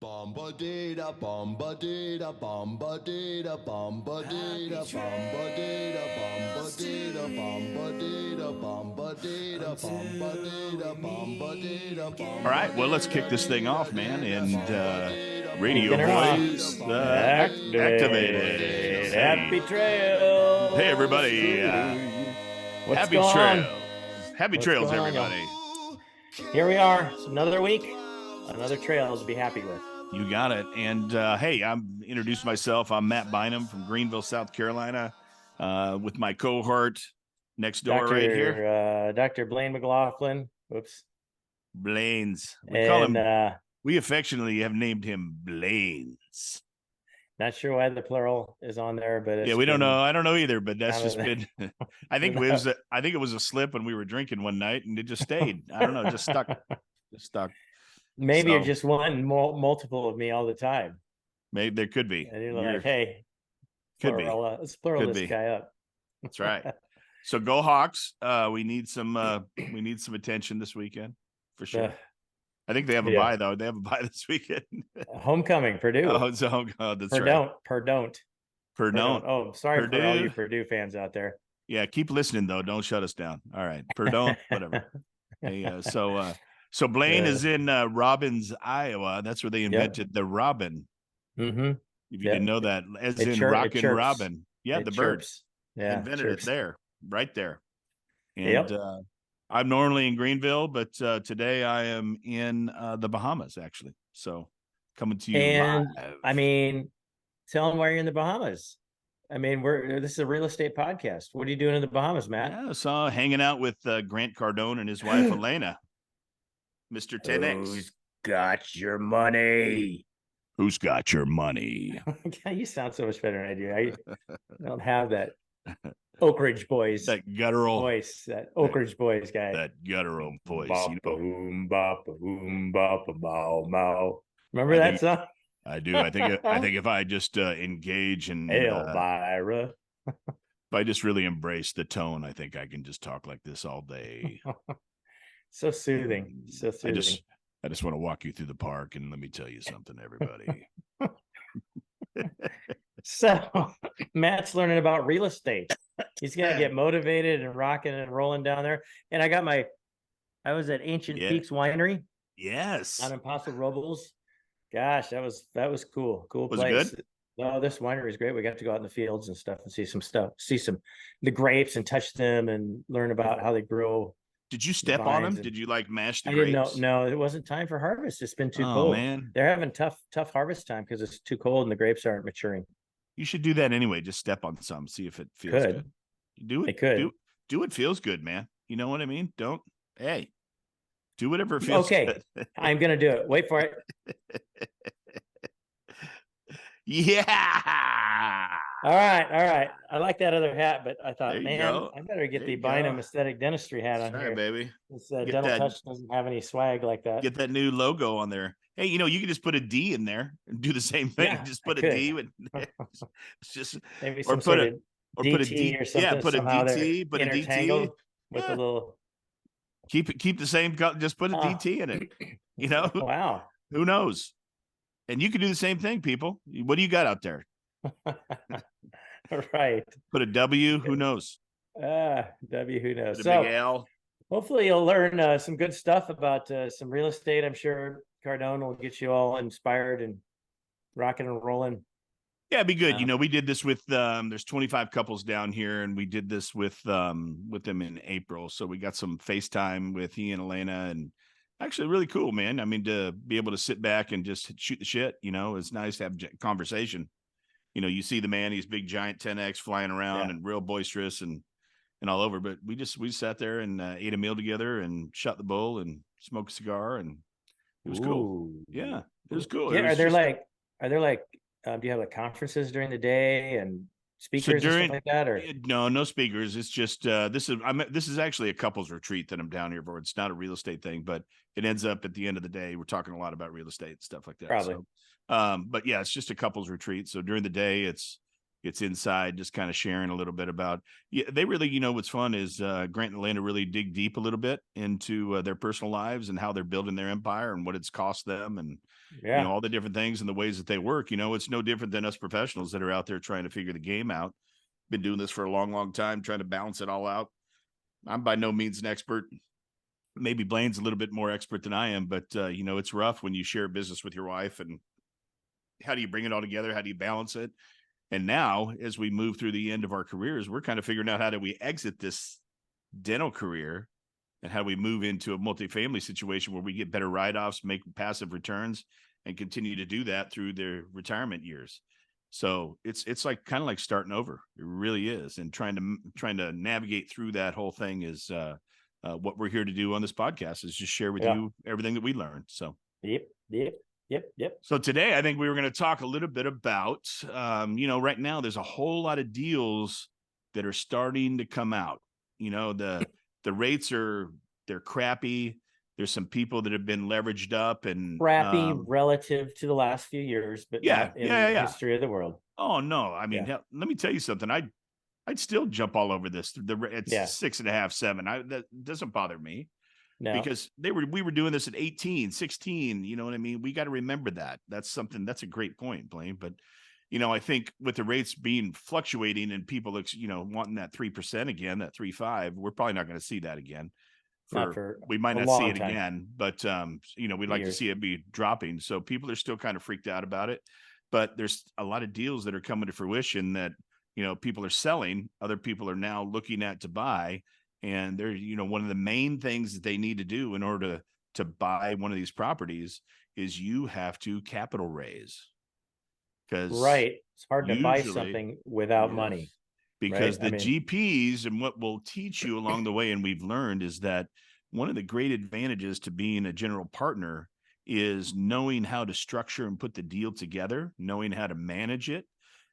Bomba data, bomba data, bomba data, bomba data, bomba data, bomba data, bomba data, bomba data, bomba data, bomba data, bomba. All right, well, let's kick this thing off, man. And radio Kicking her off. boys activated. Activate. Happy trails. Hey, everybody. What's Happy going trails. on? Happy What's trails, going on, y'all? everybody. Here we are. It's another week, another trail to be happy with. You got it. And hey, I'm introduced myself. I'm Matt Bynum from Greenville, South Carolina, with my cohort next door right here, Dr. Blaine McLaughlin. Whoops. Blaine's. We call And him. We affectionately have named him Blaine's. not sure why the plural is on there, but Yeah, we don't know. I don't know either, but that's just been. I think it was. I think it was a slip when we were drinking one night, and it just stayed. I don't know, just stuck. Just stuck. Maybe you're just wanting multiple of me all the time. Maybe there could be. And you're like, hey, could plural, be. Let's plural could this be. guy up. That's right. So go Hawks. We need some attention this weekend for sure. I think they have a bye though. They have a bye this weekend. Homecoming, Purdue. Oh, that's right. Purdue. Oh, sorry for all you Purdue fans out there. Yeah, keep listening though. Don't shut us down. All right, Purdue, whatever. Hey, so Blaine is in Robbins, Iowa. That's where they invented the robin. Mm-hmm. If you didn't know that, as in rockin' robin. Yeah, the birds. Yeah, invented it there, right there. And I'm normally in Greenville, but today I am in the Bahamas, actually. So coming to you live. I mean, tell them why you're in the Bahamas. I mean, this is a real estate podcast. What are you doing in the Bahamas, Matt? Yeah, so hanging out with Grant Cardone and his wife Elena, Mr. 10X. Who's got your money? Who's got your money? You sound so much better than I do. I don't have that Oak Ridge Boys, that guttural voice, that Oak Ridge Boys guy, that guttural voice. Remember that song? I do. I think if I just engage and Elvira, if I just really embrace the tone, I think I can just talk like this all day. So soothing. So soothing. I just want to walk you through the park and let me tell you something, everybody. So Matt's learning about real estate. He's gonna get motivated and rocking and rolling down there. And I was at Ancient Peaks Winery. Yes. On Impossible Robles. Gosh, that was cool. Cool was place. It good? No, this winery is great. We got to go out in the fields and stuff and see the grapes and touch them and learn about how they grow. Did you step on them? Did you like mash the grapes? Didn't know. No, it wasn't time for harvest. It's been too cold. Man. They're having tough harvest time because it's too cold and the grapes aren't maturing. You should do that anyway. Just step on some, see if it feels good. Do it. Do what feels good, man. You know what I mean? Do whatever feels good. I'm gonna do it. Wait for it. Yeah. All right. I like that other hat, but I thought, I better get the Bynum Aesthetic Dentistry hat on here, baby. This Dental Touch doesn't have any swag like that. Get that new logo on there. Hey, you can just put a D in there and do the same thing. Yeah, just put a D with just maybe some sort of DT or something. Yeah, put a DT, put a DT with a little. Keep the same. Just put a DT in it. Wow. Who knows? And you can do the same thing, people. What do you got out there? Right. Put a W. Who knows? W. Who knows? Put a big L. Hopefully, you'll learn some good stuff about some real estate. I'm sure Cardone will get you all inspired and rocking and rolling. Yeah, it'd be good. We did this with there's 25 couples down here, and we did this with them in April. So we got some FaceTime with he and Elena, and actually really cool, man. I mean, to be able to sit back and just shoot the shit, it's nice to have conversation. You see the man, he's big giant 10X flying around and real boisterous and all over. But we sat there and ate a meal together and shot the bull and smoked a cigar, and it was cool. Yeah, it was cool. Yeah, are there like do you have like conferences during the day and speakers and stuff like that? Or no speakers. It's just this is actually a couples retreat that I'm down here for. It's not a real estate thing, but it ends up at the end of the day we're talking a lot about real estate and stuff like that. Probably. So, but yeah, it's just a couples retreat. So during the day it's it's inside, just kind of sharing a little bit about, they really, what's fun is Grant and Elena really dig deep a little bit into their personal lives and how they're building their empire and what it's cost them, and all the different things and the ways that they work. It's no different than us professionals that are out there trying to figure the game out. Been doing this for a long, long time, trying to balance it all out. I'm by no means an expert. Maybe Blaine's a little bit more expert than I am, but it's rough when you share a business with your wife, and how do you bring it all together? How do you balance it? And now, as we move through the end of our careers, we're kind of figuring out how do we exit this dental career, and how do we move into a multifamily situation where we get better write-offs, make passive returns, and continue to do that through their retirement years. So it's like kind of like starting over. It really is. And trying to navigate through that whole thing is what we're here to do on this podcast, is just share with you everything that we learned. So Yep. So today, I think we were going to talk a little bit about, right now there's a whole lot of deals that are starting to come out. The rates they're crappy. There's some people that have been leveraged up and crappy relative to the last few years, but not in the history of the world. Oh no. I mean, hell, let me tell you something. I'd still jump all over this. It's 6.5, 7. That doesn't bother me. No. Because we were doing this at 18, 16, you know what I mean? We got to remember that. That's a great point, Blaine. But, I think with the rates being fluctuating and people, wanting that 3% again, that 3.5, we're probably not going to see that again. We might not see it again, but, we'd like to see it be dropping. So people are still kind of freaked out about it, but there's a lot of deals that are coming to fruition that, people are selling, other people are now looking at to buy. And they're, one of the main things that they need to do in order to buy one of these properties is you have to capital raise. Because it's hard to buy something without money. Because the GPs, and what we'll teach you along the way, and we've learned, is that one of the great advantages to being a general partner is knowing how to structure and put the deal together, knowing how to manage it,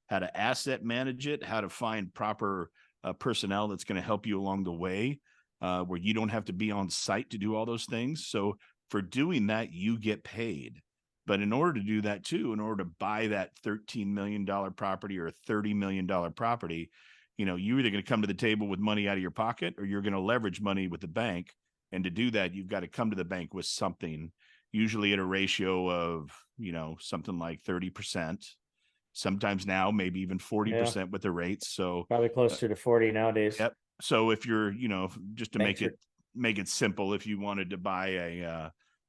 how to asset manage it, how to find proper personnel that's going to help you along the way, where you don't have to be on site to do all those things. So for doing that, you get paid. But in order to do that too, in order to buy that $13 million property or a $30 million property, you're either going to come to the table with money out of your pocket, or you're going to leverage money with the bank. And to do that, you've got to come to the bank with something, usually at a ratio of, something like 30%. Sometimes now, maybe even 40% with the rates. So probably closer to 40 nowadays. Yep. So if you're, just to make it simple, if you wanted to buy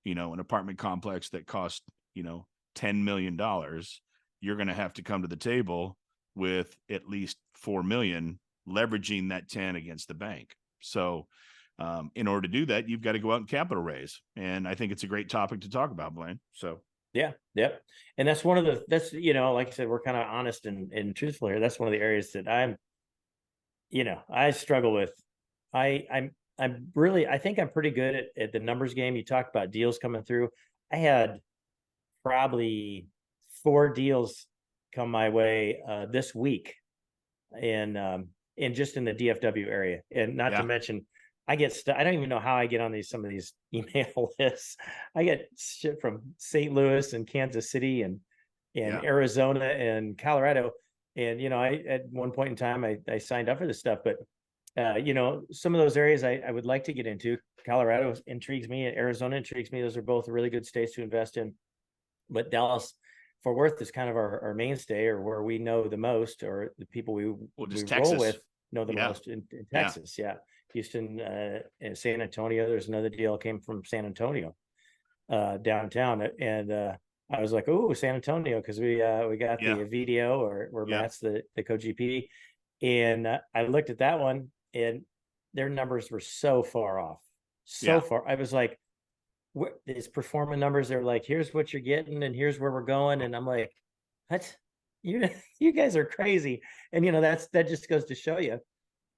an apartment complex that cost, $10 million, you're going to have to come to the table with at least 4 million, leveraging that 10 against the bank. So in order to do that, you've got to go out and capital raise. And I think it's a great topic to talk about, Blaine. So Yep. And that's one of that's, like I said, we're kind of honest and truthful here. That's one of the areas that I struggle with. I think I'm pretty good at the numbers game. You talked about deals coming through. I had probably 4 deals come my way this week, and just in the DFW area, and not to mention, I don't even know how I get on some of these email lists. I get shit from St. Louis and Kansas City and Arizona and Colorado. And, I, at one point in time, I signed up for this stuff, but, some of those areas I would like to get into. Colorado intrigues me, and Arizona intrigues me. Those are both really good states to invest in. But Dallas, Fort Worth is kind of our mainstay, or where we know the most, or the people we roll with know the most in Texas. Houston and San Antonio. There's another deal came from San Antonio downtown, and I was like, oh, San Antonio, because we got the VDO, or Matt's the co-GP, and I looked at that one, and their numbers were so far off, far. I was like, these performance numbers, they're like, here's what you're getting, and here's where we're going, and I'm like, what? You guys are crazy. And that just goes to show you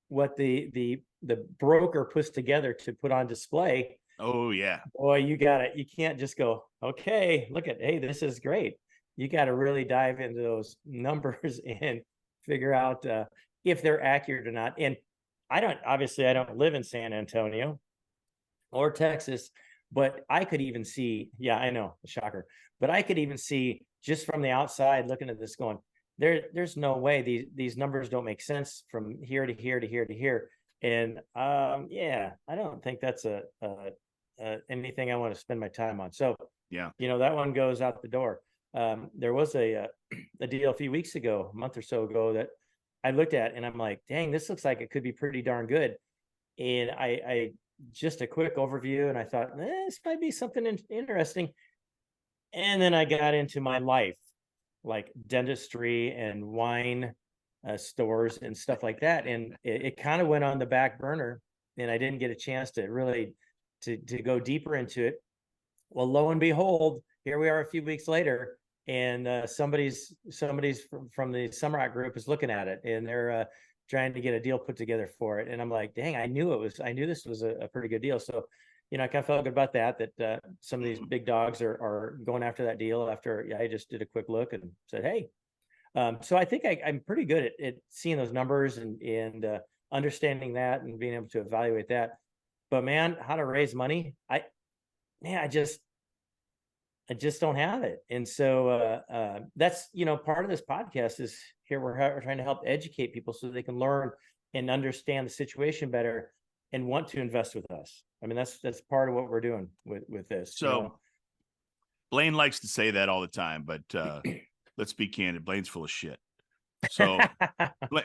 what the broker puts together to put on display. Oh yeah. Boy, you got it. You can't just go, okay, hey, this is great. You got to really dive into those numbers and figure out if they're accurate or not. And I don't live in San Antonio or Texas, but I could even see, I know, shocker, but I could even see just from the outside looking at this going, there's no way these numbers don't make sense from here to here to here to here. And yeah, I don't think that's a anything I want to spend my time on. So Yeah. that one goes out the door. There was a deal a few weeks ago, a month or so ago, that I looked at and I'm like, dang, this looks like it could be pretty darn good. And I just a quick overview, and I thought, this might be something interesting. And then I got into my life, like dentistry and wine stores and stuff like that, and it kind of went on the back burner, and I didn't get a chance to really to go deeper into it. Well, lo and behold, here we are a few weeks later, and somebody's from the Summerock group is looking at it, and they're trying to get a deal put together for it. And I'm like, dang, I knew this was a pretty good deal. So, I kind of felt good about that some of these big dogs are going after that deal after I just did a quick look and said, hey. So I think I'm pretty good at seeing those numbers and understanding that and being able to evaluate that. But man, how to raise money, I just don't have it. And so that's part of this podcast is here we're trying to help educate people so they can learn and understand the situation better and want to invest with us. I mean, that's part of what we're doing with this. So Blaine likes to say that all the time, but let's be candid. Blaine's full of shit. So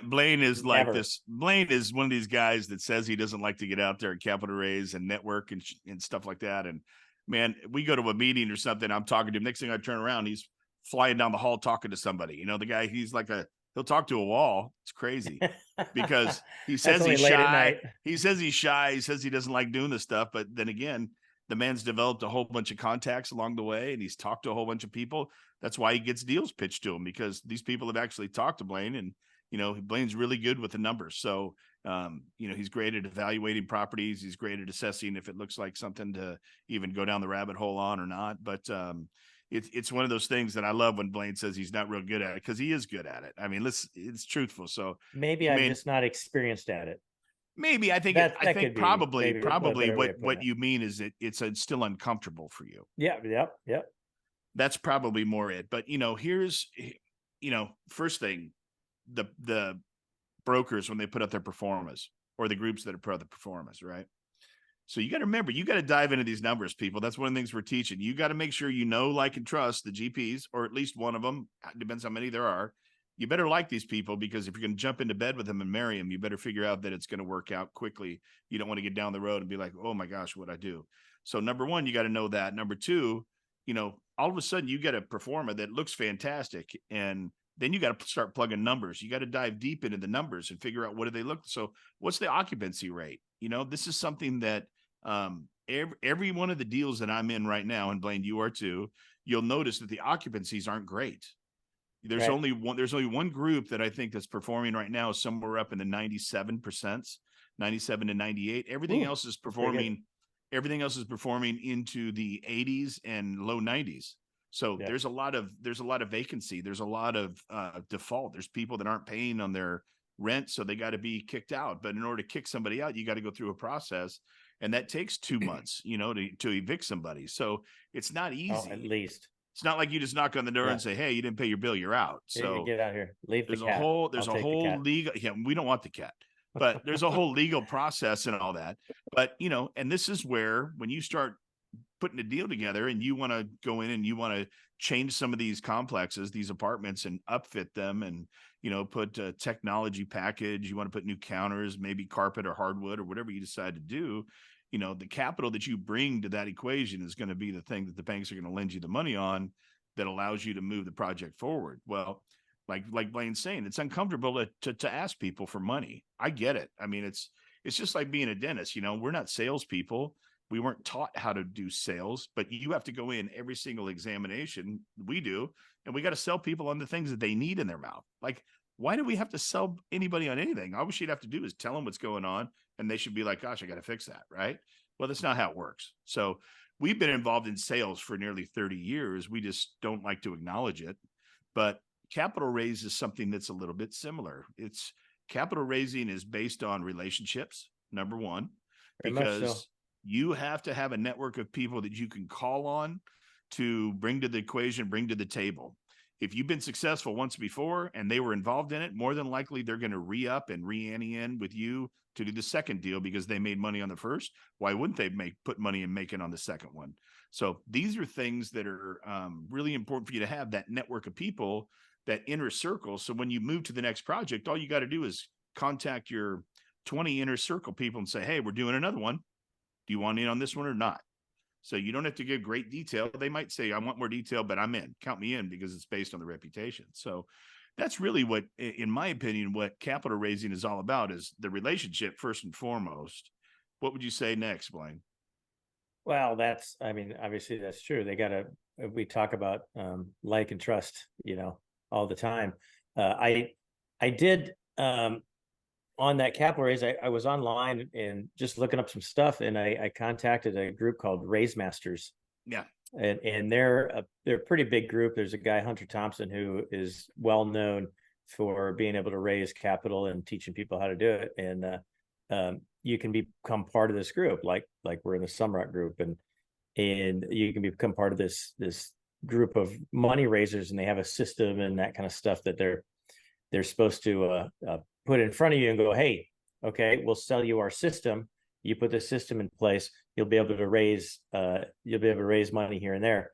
Blaine is like this. Blaine is one of these guys that says he doesn't like to get out there and capital raise and network and stuff like that. And man, we go to a meeting or something, I'm talking to him. Next thing I turn around, he's flying down the hall talking to somebody. The guy, he's like he'll talk to a wall. It's crazy because he says he's shy. He says he's shy. He says he doesn't like doing this stuff. But then again, the man's developed a whole bunch of contacts along the way, and he's talked to a whole bunch of people. That's why he gets deals pitched to him, because these people have actually talked to Blaine, and Blaine's really good with the numbers. So he's great at evaluating properties. He's great at assessing if it looks like something to even go down the rabbit hole on or not. But it's one of those things that I love when Blaine says he's not real good at it, because he is good at it. I mean, it's truthful. So maybe I'm just not experienced at it. Maybe I think probably what you mean is it's still uncomfortable for you. Yeah. That's probably more it. But here's first thing, the brokers, when they put out their performance, or the groups that put out the performance, right? So you got to remember, you got to dive into these numbers, people. That's one of the things we're teaching. You got to make sure like and trust the GPs, or at least one of them. Depends how many there are. You better like these people, because if you're going to jump into bed with them and marry them, you better figure out that it's going to work out quickly. You don't want to get down the road and be like, oh my gosh, what'd I do? So number one, you got to know that. Number two, all of a sudden you get a performer that looks fantastic, and then you got to start plugging numbers. You got to dive deep into the numbers and figure out what do they look. So what's the occupancy rate? This is something that every one of the deals that I'm in right now, and Blaine, you are too, you'll notice that the occupancies aren't great. There's only one group that I think that's performing right now, somewhere up in the 97%, 97 to 98. Everything else is performing into the 80s and low 90s. So there's a lot of vacancy. There's a lot of default. There's people that aren't paying on their rent, so they got to be kicked out. But in order to kick somebody out, you got to go through a process, and that takes 2 months, to evict somebody. So it's not easy. At least. It's not like you just knock on the door and say, hey, you didn't pay your bill, you're out. So get out here. Leave the cat. There's a whole legal, we don't want the cat, but there's a whole legal process and all that. But, and this is where, when you start putting a deal together and you want to go in and you want to change some of these complexes, these apartments, and upfit them, and, put a technology package, you want to put new counters, maybe carpet or hardwood or whatever you decide to do, the capital that you bring to that equation is going to be the thing that the banks are going to lend you the money on, that allows you to move the project forward. Well, like Blaine's saying, it's uncomfortable to ask people for money. I get it. I mean, it's just like being a dentist. We're not salespeople. We weren't taught how to do sales, but you have to go in every single examination we do, and we got to sell people on the things that they need in their mouth. Like, why do we have to sell anybody on anything? All you'd have to do is tell them what's going on, and they should be like, gosh, I got to fix that. Right. Well, that's not how it works. So we've been involved in sales for nearly 30 years. We just don't like to acknowledge it. But capital raise is something that's a little bit similar. It's capital raising is based on relationships, number one, because you have to have a network of people that you can call on to bring to the equation, bring to the table. if you've been successful once before and they were involved in it, more than likely they're going to re-up and re-ante in with you to do the second deal because they made money on the first. Why wouldn't they put money and make it on the second one? So these are things that are really important for you to have, that network of people, that inner circle. So when you move to the next project, all you got to do is contact your 20 inner circle people and say, hey, we're doing another one. Do you want in on this one or not? So you don't have to give great detail. They might say, I want more detail, but I'm in. Count me in, because it's based on the reputation. So that's really what, in my opinion, what capital raising is all about, is the relationship first and foremost. What would you say next, Blaine? Well, I mean, obviously that's true. We talk about like and trust, all the time. I did, on that capital raise, I was online and just looking up some stuff, and I contacted a group called Raise Masters. Yeah. And they're a pretty big group. There's a guy, Hunter Thompson, who is well known for being able to raise capital and teaching people how to do it. And you can become part of this group, like we're in the Sumrock group, and you can become part of this group of money raisers, and they have a system and that kind of stuff that they're supposed to put in front of you and go, hey, okay, we'll sell you our system. You put this system in place, you'll be able to raise money here and there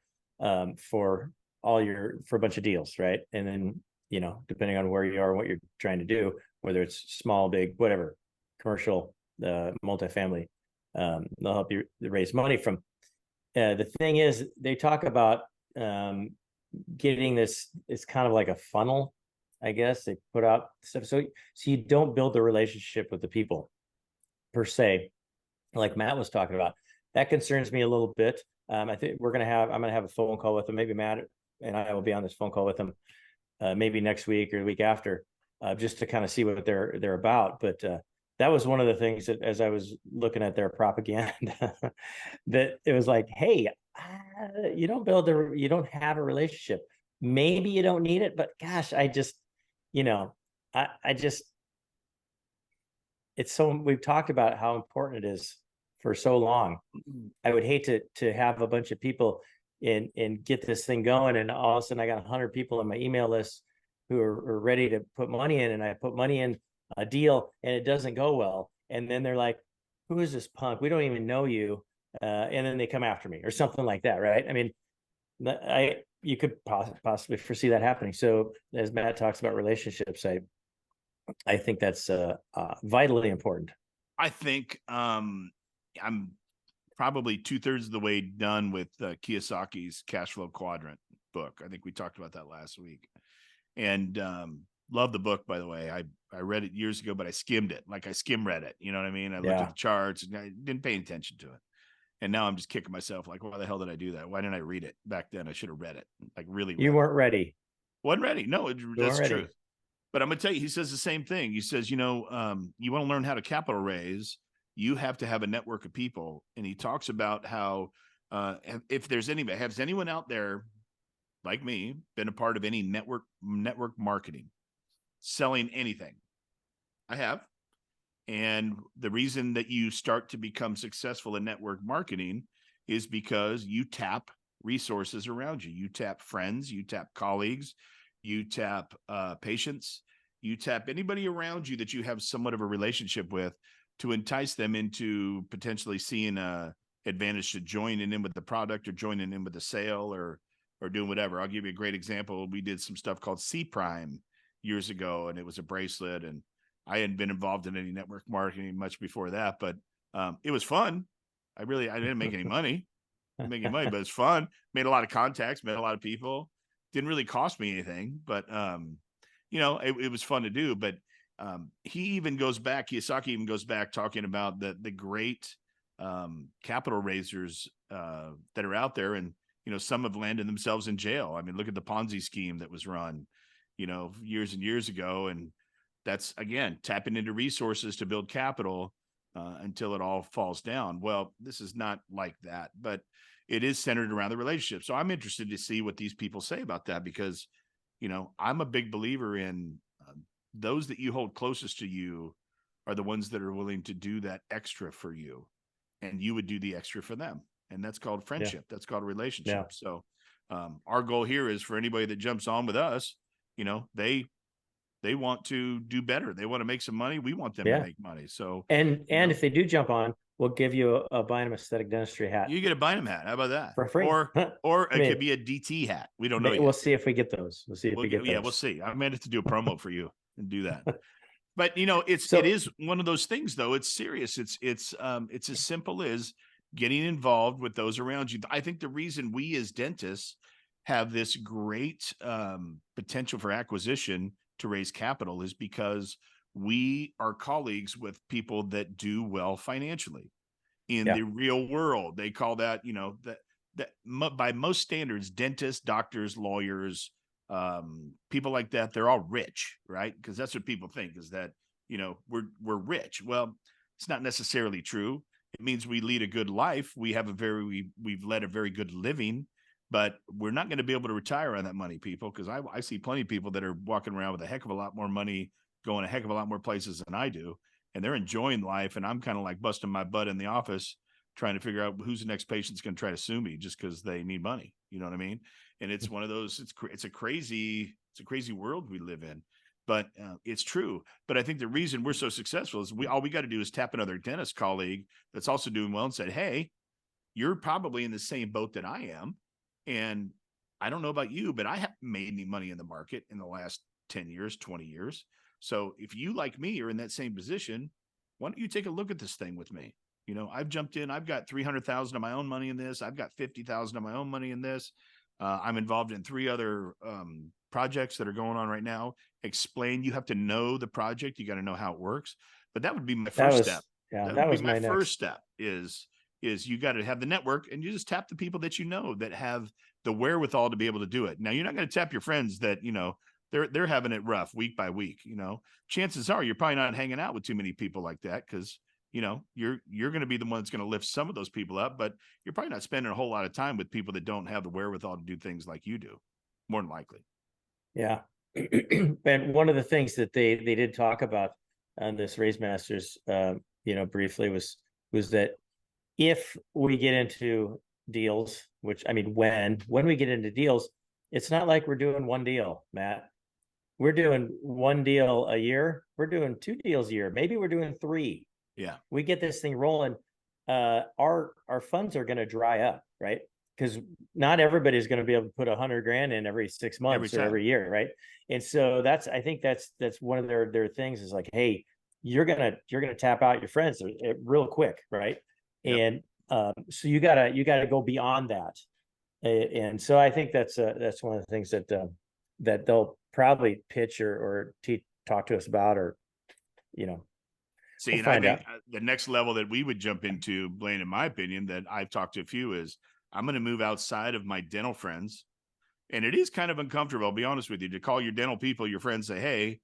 for a bunch of deals, right? And then, depending on where you are and what you're trying to do, whether it's small, big, whatever, commercial, multifamily, they'll help you raise money from. The thing is, they talk about getting this. It's kind of like a funnel, I guess. They put out stuff so you don't build the relationship with the people per se, like Matt was talking about. That concerns me a little bit. I think I'm gonna have a phone call with them. Maybe Matt and I will be on this phone call with them maybe next week or the week after, just to kind of see what they're about. But that was one of the things that, as I was looking at their propaganda, that it was like, hey, you don't have a relationship. Maybe you don't need it, but gosh, I just, it's so, we've talked about how important it is for so long. I would hate to have a bunch of people and get this thing going, and all of a sudden I got 100 people on my email list who are ready to put money in, and I put money in a deal and it doesn't go well, and then they're like, who is this punk? We don't even know you, and then they come after me or something like that, right? I mean, you could possibly foresee that happening. So as Matt talks about relationships, I think that's vitally important. I think I'm probably 2/3 of the way done with Kiyosaki's Cash Flow Quadrant book. I think we talked about that last week, and love the book, by the way. I read it years ago, but I skimmed it. Like I skim read it. You know what I mean? I looked at the charts and I didn't pay attention to it. And now I'm just kicking myself. Like, why the hell did I do that? Why didn't I read it back then? I should have read it. Like, really. You weren't ready. Wasn't ready. No, that's true. But I'm going to tell you, he says the same thing. He says, you want to learn how to capital raise, you have to have a network of people. And he talks about how if there's anybody, has anyone out there like me been a part of any network marketing, selling anything? I have. And the reason that you start to become successful in network marketing is because you tap resources around you. You tap friends, you tap colleagues, you tap patients, you tap anybody around you that you have somewhat of a relationship with, to entice them into potentially seeing a advantage to joining in with the product or joining in with the sale or doing whatever. I'll give you a great example. We did some stuff called C Prime years ago, and it was a bracelet, and I hadn't been involved in any network marketing much before that, but it was fun. I didn't make any money, but it's fun. Made a lot of contacts, met a lot of people. Didn't really cost me anything, but it was fun to do. But Kiyosaki even goes back talking about the great capital raisers that are out there, and some have landed themselves in jail. I mean, look at the Ponzi scheme that was run, years and years ago, and that's, again, tapping into resources to build capital until it all falls down. Well, this is not like that, but it is centered around the relationship. So I'm interested to see what these people say about that, because, I'm a big believer in those that you hold closest to you are the ones that are willing to do that extra for you, and you would do the extra for them. And that's called friendship. Yeah. That's called a relationship. Yeah. So Our goal here is for anybody that jumps on with us, you know, they want to do better. They want to make some money. We want them to make money. So, and if they do jump on, we'll give you a Bynum aesthetic dentistry hat. You get a Bynum hat. How about that? For free. Or it could be a DT hat. We don't know yet. We'll see if we get those. We'll see if we get those. Yeah, we'll see. I meant to do a promo for you and do that. But you know, it is one of those things though. It's serious. It's as simple as getting involved with those around you. I think the reason we as dentists have this great potential for acquisition to raise capital is because we are colleagues with people that do well financially in the real world. They call that, you know, that by most standards, dentists, doctors, lawyers, people like that, they're all rich, right? Because that's what people think, is that, you know, we're rich. Well, it's not necessarily true. It means we lead a good life. We have we've led a very good living, but we're not going to be able to retire on that money, people, because I see plenty of people that are walking around with a heck of a lot more money, going a heck of a lot more places than I do, and they're enjoying life. And I'm kind of like busting my butt in the office trying to figure out who's the next patient's going to try to sue me just because they need money. You know what I mean? And it's one of those, it's a crazy world we live in, but it's true. But I think the reason we're so successful is all we got to do is tap another dentist colleague that's also doing well and say, hey, you're probably in the same boat that I am. And I don't know about you, but I haven't made any money in the market in the last 10 years, 20 years. So if you, like me, are in that same position, why don't you take a look at this thing with me? You know, I've jumped in, I've got 300,000 of my own money in this. I've got 50,000 of my own money in this. I'm involved in 3 other projects that are going on right now. Explain, you have to know the project. You got to know how it works, but that would be my first step. Yeah, that was my first step is you got to have the network, and you just tap the people that you know that have the wherewithal to be able to do it. Now, you're not going to tap your friends that, you know, they're having it rough week by week. You know, chances are you're probably not hanging out with too many people like that, because, you know, you're going to be the one that's going to lift some of those people up, but you're probably not spending a whole lot of time with people that don't have the wherewithal to do things like you do, more than likely. Yeah. And one of the things that they did talk about on this Raise Masters, you know, briefly was that if we get into deals, which, I mean, when we get into deals, it's not like we're doing one deal, Matt. We're doing one deal a year. We're doing 2 deals a year. Maybe we're doing 3. Yeah. We get this thing rolling. Our funds are going to dry up, right? Because not everybody's going to be able to put $100,000 in every 6 months or every year, right? And so I think that's one of their things is like, hey, you're gonna tap out your friends real quick, right? Yep. And so you gotta go beyond that. And so I think that's one of the things that they'll probably pitch or talk to us about, or, you know. See, and I think the next level that we would jump into, Blaine, in my opinion, that I've talked to a few, is I'm going to move outside of my dental friends. And it is kind of uncomfortable, I'll be honest with you, to call your dental people, your friends, say, hey,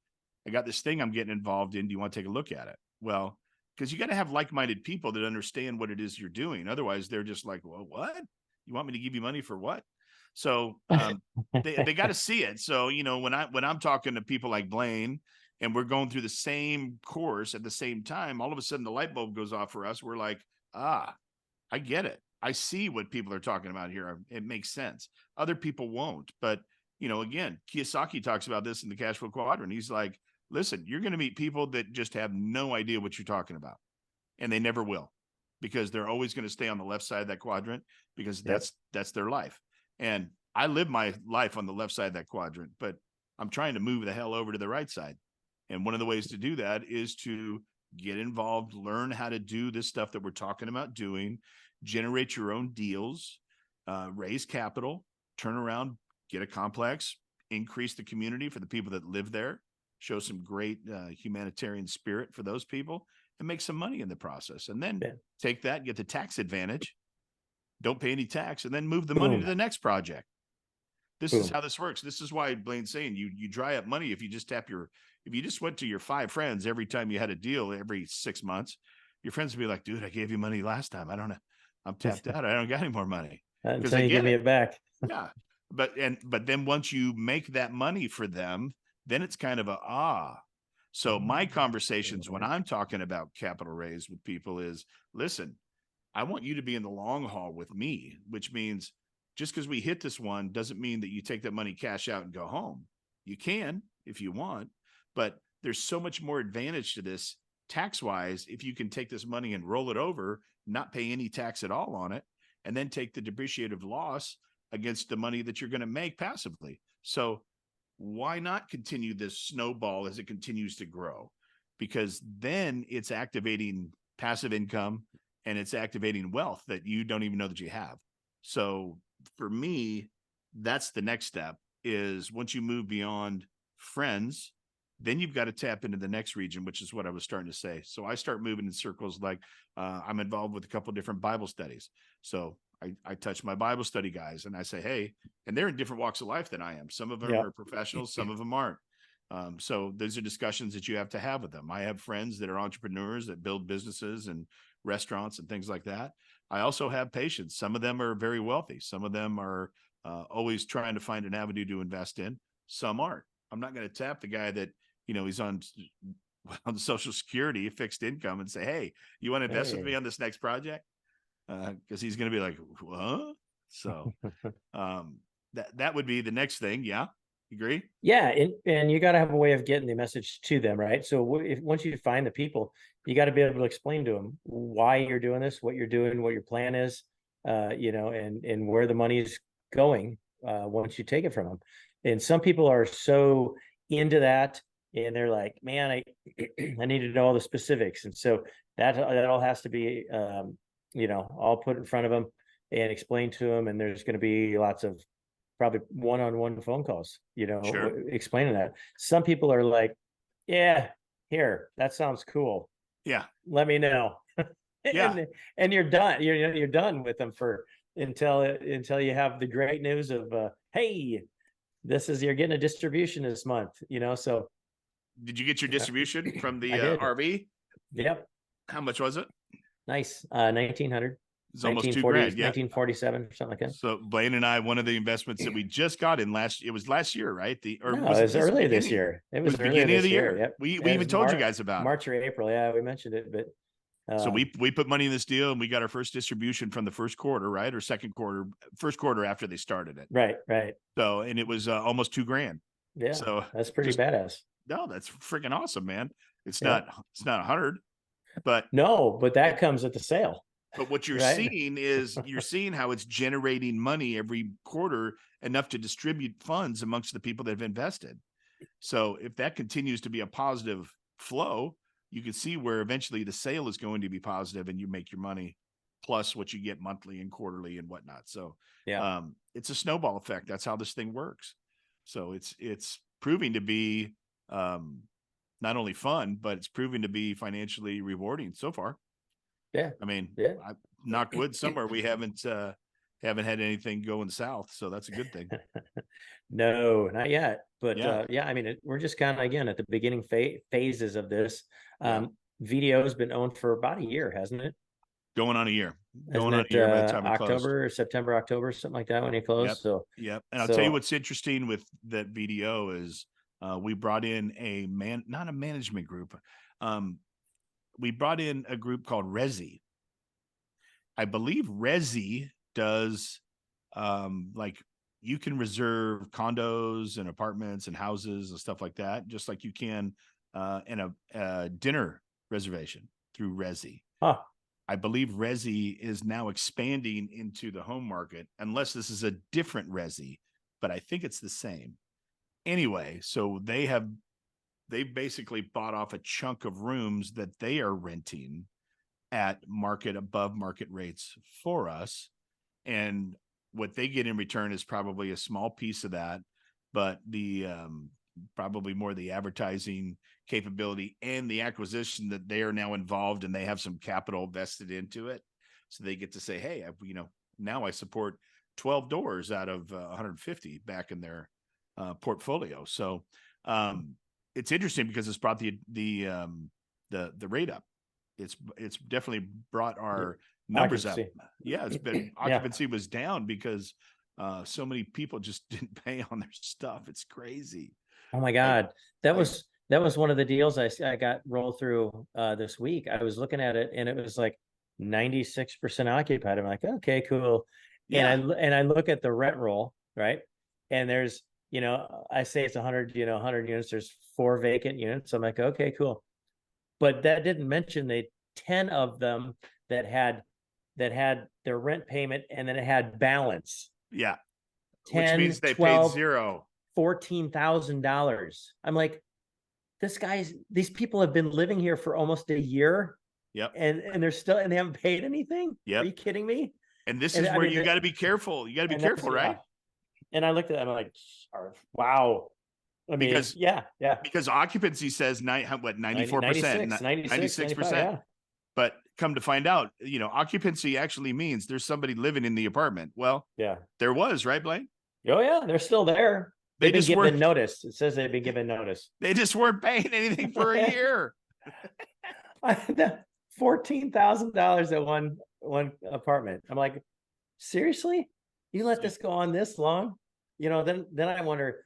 I got this thing I'm getting involved in. Do you want to take a look at it? Well, because you got to have like-minded people that understand what it is you're doing. Otherwise, they're just like, well, what? You want me to give you money for what? So they got to see it. So, you know, when I'm talking to people like Blaine, and we're going through the same course at the same time, all of a sudden the light bulb goes off for us. We're like, I get it. I see what people are talking about here. It makes sense. Other people won't. But, you know, again, Kiyosaki talks about this in the cash flow quadrant. He's like, listen, you're going to meet people that just have no idea what you're talking about. And they never will, because they're always going to stay on the left side of that quadrant, because that's their life. And I live my life on the left side of that quadrant, but I'm trying to move the hell over to the right side. And one of the ways to do that is to get involved, learn how to do this stuff that we're talking about doing, generate your own deals, raise capital, turn around, get a complex, increase the community for the people that live there, show some great humanitarian spirit for those people, and make some money in the process. And then take that, get the tax advantage, don't pay any tax, and then move the money to the next project. This is how this works. This is why Blaine's saying you dry up money if you just if you just went to your 5 friends every time you had a deal every 6 months, your friends would be like, dude, I gave you money last time. I don't know. I'm tapped out. I don't got any more money. Until you give me it back. Yeah. But then once you make that money for them, then it's kind of So my conversations when I'm talking about capital raise with people is, listen, I want you to be in the long haul with me, which means just because we hit this one doesn't mean that you take that money, cash out, and go home. You can if you want, but there's so much more advantage to this tax wise if you can take this money and roll it over, not pay any tax at all on it, and then take the depreciative loss against the money that you're going to make passively. So why not continue this snowball as it continues to grow? Because then it's activating passive income and it's activating wealth that you don't even know that you have. So for me, that's the next step, is once you move beyond friends, then you've got to tap into the next region, which is what I was starting to say. So I start moving in circles. Like I'm involved with a couple of different Bible studies. So I touch my Bible study guys and I say, hey, and they're in different walks of life than I am. Some of them are professionals, some of them aren't. So those are discussions that you have to have with them. I have friends that are entrepreneurs that build businesses and restaurants and things like that. I also have patients. Some of them are very wealthy. Some of them are always trying to find an avenue to invest in. Some aren't. I'm not going to tap the guy that, he's on Social Security, fixed income, and say, hey, you want to invest with me on this next project? Because he's going to be like, what? So that would be the next thing. Yeah. Agree? Yeah. And you got to have a way of getting the message to them, right? So once you find the people, you got to be able to explain to them why you're doing this, what you're doing, what your plan is, and where the money's going once you take it from them. And some people are so into that, and they're like, man, I need to know all the specifics. And so that all has to be, all put in front of them and explain to them. And there's going to be lots of probably one-on-one phone calls, Sure. explaining that. Some people are like, yeah, here, that sounds cool. Yeah. Let me know. Yeah. and you're done. You're done with them until you have the great news of, hey, you're getting a distribution this month, so. Did you get your distribution from the RV? Yep. How much was it? Nice. 1,900. It's almost $2,000. Yeah. 1947 or something like that. So Blaine and I, one of the investments that we just got in last year, right? It was earlier this year. It was beginning of the year. Yep. We even told you guys about March or April. Yeah, we mentioned it, but so we put money in this deal and we got our first distribution from the first quarter, right? Or first quarter after they started it. Right. So, and it was almost $2,000. Yeah. So that's pretty badass. No, that's freaking awesome, man. It's not 100, but no, but that comes at the sale. But what you're seeing is you're seeing how it's generating money every quarter, enough to distribute funds amongst the people that have invested. So if that continues to be a positive flow, you can see where eventually the sale is going to be positive and you make your money plus what you get monthly and quarterly and whatnot. So it's a snowball effect. That's how this thing works. So it's proving to be not only fun, but it's proving to be financially rewarding so far. Yeah. I mean, I knock wood somewhere. We haven't had anything going south. So that's a good thing. No, not yet. But I mean, we're just kind of, again, at the beginning phases of this. VDO has been owned for about a year, hasn't it? Going on a year. Going on a year by the time October, September, October, something like that when you close. Yep. So and I'll tell you what's interesting with that VDO is we brought in not a management group. We brought in a group called Resi. I believe Resi does like you can reserve condos and apartments and houses and stuff like that, just like you can in a dinner reservation through Resi. Huh. I believe Resi is now expanding into the home market, unless this is a different Resi, but I think it's the same. Anyway, so they basically bought off a chunk of rooms that they are renting at above market rates for us. And what they get in return is probably a small piece of that, but the probably more the advertising capability and the acquisition that they are now involved and they have some capital vested into it. So they get to say, hey, now I support 12 doors out of 150 back in their portfolio. So it's interesting because it's brought the rate up. It's definitely brought our numbers up. Yeah, it's been occupancy was down because so many people just didn't pay on their stuff. It's crazy. Oh my God. That was one of the deals I got rolled through this week. I was looking at it and it was like 96% occupied. I'm like, okay, cool. Yeah. And I look at the rent roll, right? And there's, I say it's 100, 100 units. There's 4 vacant units. I'm like, okay, cool. But that didn't mention the 10 of them that had their rent payment and then it had balance. Yeah. Which 10, means they paid 12, zero. $14,000. I'm like, these people have been living here for almost a year. Yep. And they're still, and they haven't paid anything. Yep. Are you kidding me? And this And is where you got to be careful. You got to be careful, right? And I looked at them, I'm like, wow. I mean, because yeah. Because occupancy says 94%, 96%. Yeah. But come to find out, occupancy actually means there's somebody living in the apartment. Well, yeah, there was, right, Blaine? Oh yeah, they're still there. They've been given notice. It says they've been given notice. They just weren't paying anything for a year. $14,000 at one apartment. I'm like, seriously? You let this go on this long? Then I wonder.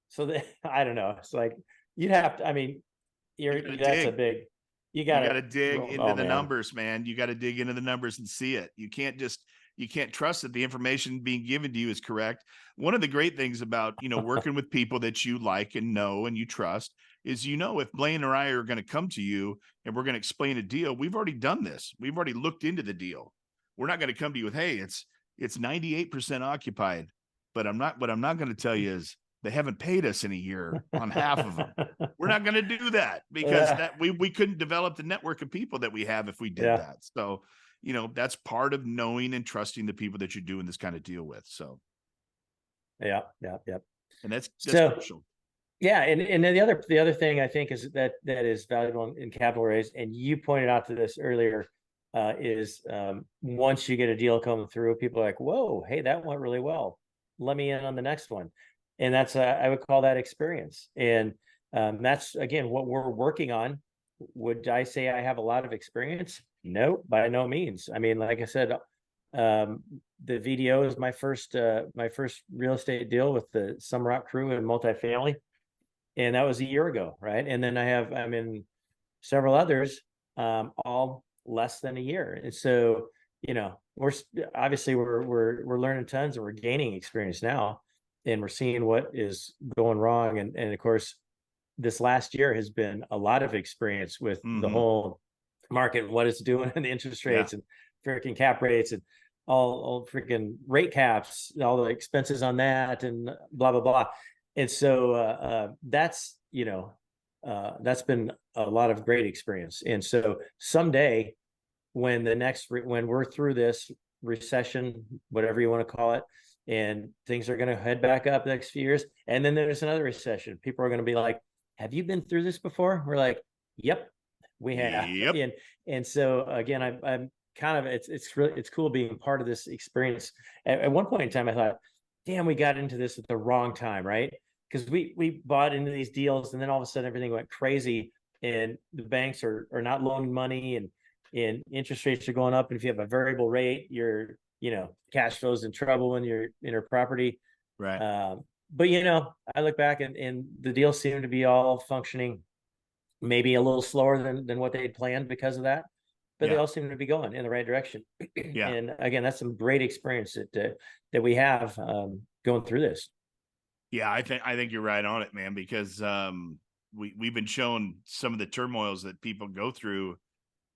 So I don't know. It's like you'd have to. I mean, that's a big. You got to dig into the numbers, man. You got to dig into the numbers and see it. You can't trust that the information being given to you is correct. One of the great things about, working with people that you like and know and you trust is, if Blaine or I are going to come to you and we're going to explain a deal, we've already done this. We've already looked into the deal. We're not going to come to you with, hey, it's 98% occupied, but what I'm not going to tell you is they haven't paid us in a year on half of them. We're not going to do that because we couldn't develop the network of people that we have if we did that. So, that's part of knowing and trusting the people that you're doing this kind of deal with. So, yeah. And that's crucial. Yeah, and then the other thing I think is that is valuable in capital raise, and you pointed out to this earlier, is once you get a deal coming through, people are like, "Whoa, hey, that went really well. Let me in on the next one," and that's I would call that experience, and that's again what we're working on. Would I say I have a lot of experience? No, by no means. I mean, like I said, the VDO is my first real estate deal with the Sumrock crew and multifamily. And that was a year ago, right? And then I'm in several others, all less than a year. And so, we're obviously we're learning tons and we're gaining experience now, and we're seeing what is going wrong. And of course, this last year has been a lot of experience with the whole market and what it's doing and the interest rates and freaking cap rates and all freaking rate caps, all the expenses on that and blah, blah, blah. And so that's been a lot of great experience. And so someday when we're through this recession, whatever you want to call it, and things are going to head back up the next few years, and then there's another recession, people are going to be like, have you been through this before? We're like, yep, we have. Yep. And so again, I'm kind of, it's cool being part of this experience. At one point in time, I thought, damn, we got into this at the wrong time, right? Because we bought into these deals, and then all of a sudden everything went crazy, and the banks are not loaning money, and interest rates are going up. And if you have a variable rate, your cash flow's in trouble when you're in a property. Right. But I look back and the deals seem to be all functioning, maybe a little slower than what they had planned because of that, but they all seem to be going in the right direction. Yeah. And again, that's some great experience that we have going through this. Yeah, I think you're right on it, man, because we've been shown some of the turmoils that people go through,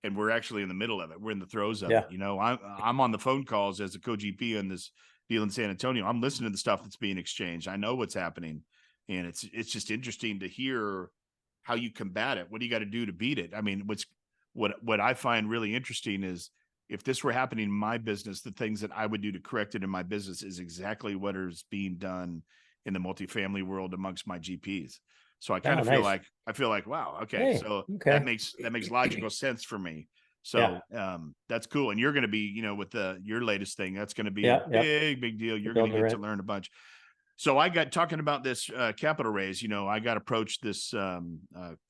and we're actually in the middle of it. We're in the throes of it. I'm on the phone calls as a co-GP on this deal in San Antonio. I'm listening to the stuff that's being exchanged. I know what's happening, and it's just interesting to hear how you combat it. What do you got to do to beat it? I mean, what I find really interesting is if this were happening in my business, the things that I would do to correct it in my business is exactly what is being done in the multifamily world amongst my GPs. So I kind of feel like, wow, okay. That makes logical sense for me. So that's cool. And you're going to be, with your latest thing, that's going to be a big deal. You're going to get to learn a bunch. So I got talking about this capital raise, I got approached this a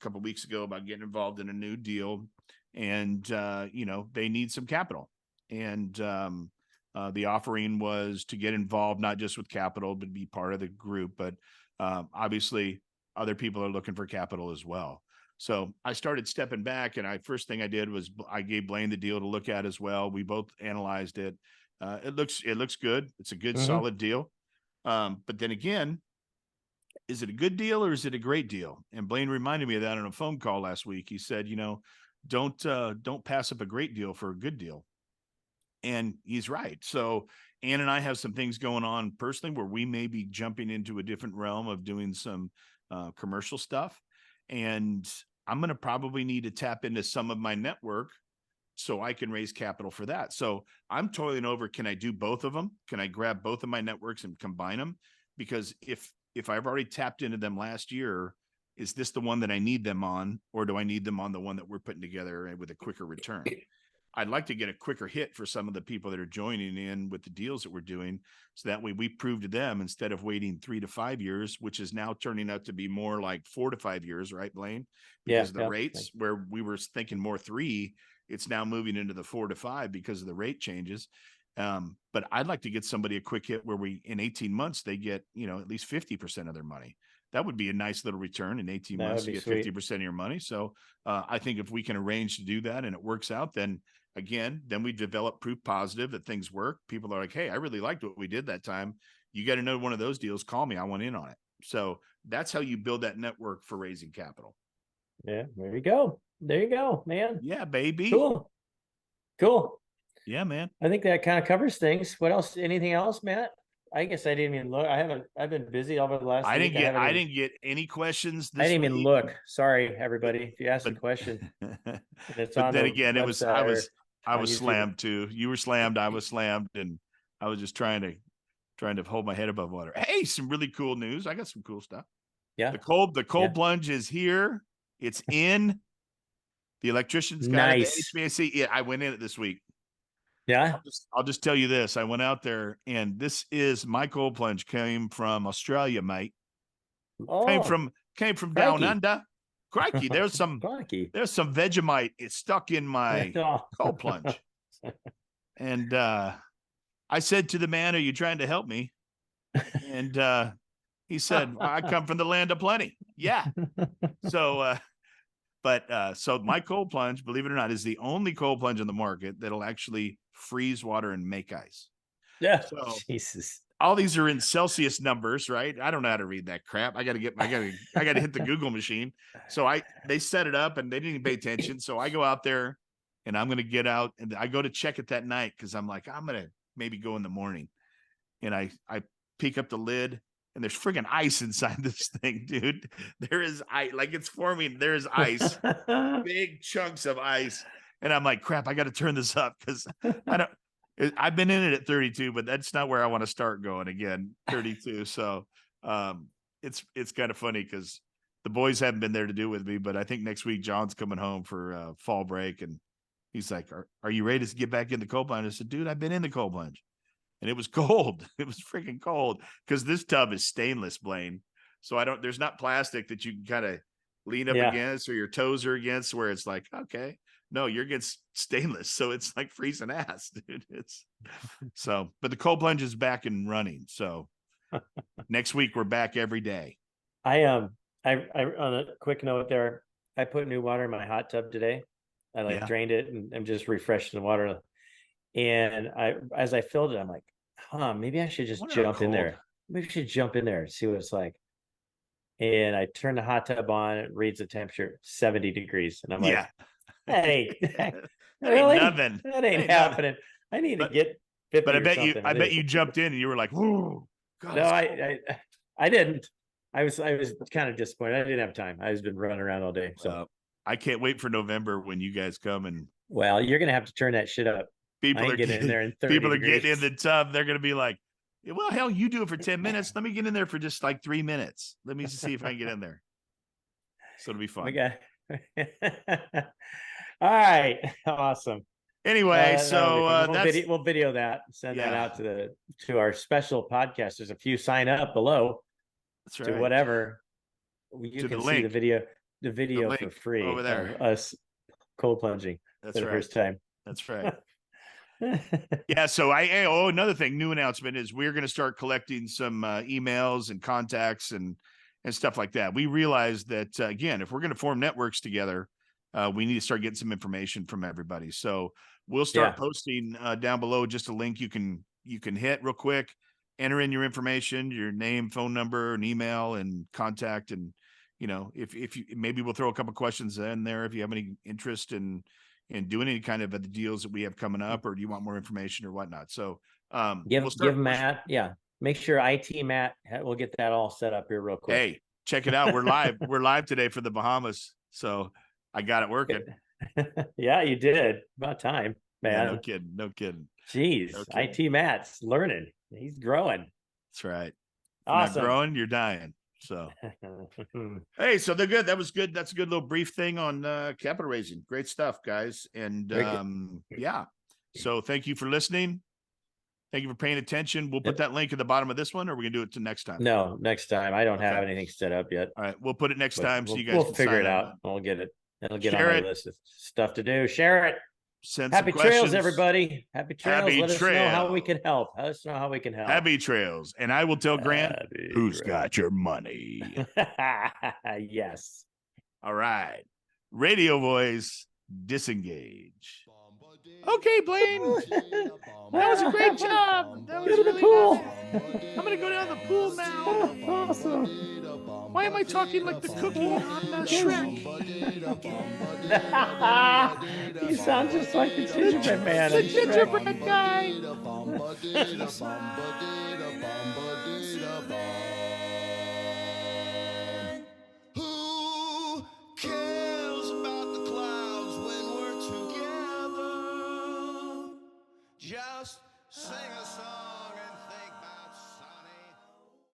couple of weeks ago about getting involved in a new deal, and they need some capital. And the offering was to get involved, not just with capital, but be part of the group. But obviously other people are looking for capital as well. So I started stepping back, and first thing I did was I gave Blaine the deal to look at as well. We both analyzed it. It looks good. It's a good, Mhm. solid deal. But then again, is it a good deal or is it a great deal? And Blaine reminded me of that on a phone call last week. He said, don't pass up a great deal for a good deal. And he's right. So Ann and I have some things going on personally where we may be jumping into a different realm of doing some commercial stuff. And I'm going to probably need to tap into some of my network so I can raise capital for that. So I'm toiling over, can I do both of them? Can I grab both of my networks and combine them? Because if I've already tapped into them last year, is this the one that I need them on, or do I need them on the one that we're putting together with a quicker return? I'd like to get a quicker hit for some of the people that are joining in with the deals that we're doing. So that way we prove to them, instead of waiting 3 to 5 years, which is now turning out to be more like 4 to 5 years, right, Blaine? Because the rates where we were thinking more 3, it's now moving into the 4 to 5 because of the rate changes. But I'd like to get somebody a quick hit where in 18 months, they get, at least 50% of their money. That would be a nice little return in 18 months to get sweet. 50% of your money. So I think if we can arrange to do that and it works out, then we develop proof positive that things work. People are like, hey, I really liked what we did that time. You got to know one of those deals, call me. I want in on it. So that's how you build that network for raising capital. Yeah, there you go. There you go, man. Yeah, baby. Cool. Yeah, man. I think that kind of covers things. What else? Anything else, Matt? I guess I didn't even look. I've been busy over the last week. I didn't get any questions this I didn't even week. look. Sorry, everybody. If you asked a question, and it's but on then the again, website I was slammed too. You were slammed, I was slammed, and I was just trying to hold my head above water. Hey, some really cool news. I got some cool stuff. Yeah. The cold plunge is here. It's in. The electrician's got it. The HVAC. Yeah, I went in it this week. Yeah. I'll just tell you this. I went out there, and this is my cold plunge. Came from Australia, mate. Oh, came from down under. Crikey, there's some Vegemite. It's stuck in my cold plunge. And I said to the man, "Are you trying to help me?" And he said, "I come from the land of plenty." Yeah. So so my cold plunge, believe it or not, is the only cold plunge on the market that'll actually freeze water and make ice. Yeah. So Jesus. All these are in Celsius numbers, right? I don't know how to read that crap. I got to hit the Google machine. So they set it up and they didn't even pay attention. So I go out there and I'm going to get out and I go to check it that night. Cause I'm like, I'm going to maybe go in the morning, and I peek up the lid and there's friggin' ice inside this thing, dude. There is ice, like it's forming. There's ice, big chunks of ice. And I'm like, crap, I got to turn this up because I've been in it at 32, but that's not where I want to start going again. 32. So it's kind of funny because the boys haven't been there to do with me, but I think next week John's coming home for fall break, and he's like, "Are you ready to get back in the cold plunge?" I said, "Dude, I've been in the cold plunge." And it was cold. It was freaking cold because this tub is stainless, Blaine. So there's not plastic that you can kind of lean up against or your toes are against where it's like, okay, no, you're against stainless. So it's like freezing ass, dude. But the cold plunge is back and running. So next week we're back every day. I on a quick note there, I put new water in my hot tub today. I drained it and I'm just refreshing the water. And as I filled it, I'm like, maybe I should just jump in there. Maybe I should jump in there and see what it's like. And I turn the hot tub on, it reads the temperature 70 degrees. And I'm like, that ain't really nothing. That ain't happening. Nothing. I need to get 50. But I bet you jumped in and you were like, whoa. God, no, I didn't. I was kind of disappointed. I didn't have time. I've been running around all day. So I can't wait for November when you guys come and you're gonna have to turn that shit up. People are getting in there in 30 People are degrees. Getting in the tub. They're going to be like, well, hell, you do it for 10 minutes. Let me get in there for just like 3 minutes. Let me see if I can get in there. So it'll be fun. Okay. All right. Awesome. Anyway, we'll video that, send that out to our special podcast. There's a few sign up below. That's right. To whatever. You can see the video for free over there. Of us cold plunging for the first time. That's right. Yeah. So another thing, new announcement is we're going to start collecting some emails and contacts and stuff like that. We realized that again, if we're going to form networks together, we need to start getting some information from everybody. So we'll start posting down below just a link you can hit real quick, enter in your information, your name, phone number, and email, and contact. And, you know, if you, maybe we'll throw a couple questions in there if you have any interest in doing any kind of the deals that we have coming up, or do you want more information or whatnot. So give Matt, make sure IT Matt, we'll get that all set up here real quick. Hey, check it out. We're live. We're live today for the Bahamas. So I got it working. Yeah, you did. About time, man. Yeah, no kidding. Jeez, no kidding. IT Matt's learning. He's growing. That's right. Awesome. If you're not growing, you're dying. So, hey, so they're good. That was good. That's a good little brief thing on capital raising. Great stuff, guys. And yeah. So thank you for listening. Thank you for paying attention. We'll put that link at the bottom of this one, or we're gonna do it to next time. No, next time. I don't have anything set up yet. All right, we'll put it next time, so you guys we'll can figure it out. We'll get it. It'll get on my list of stuff to do. Share it. Send Happy some trails, questions. Everybody. Happy trails. Happy Let us know how we can help. Let us know how we can help. Happy trails. And I will tell Grant who's got your money. Yes. All right. Radio voice, disengage. Okay, Blaine. That was a great job. That was really cool. I'm going to go down the pool now. Awesome. Why am I talking like the cookie on Shrek? You sound just like the gingerbread man. The gingerbread guy. Who cares about the clouds when we're together? Just sing a song.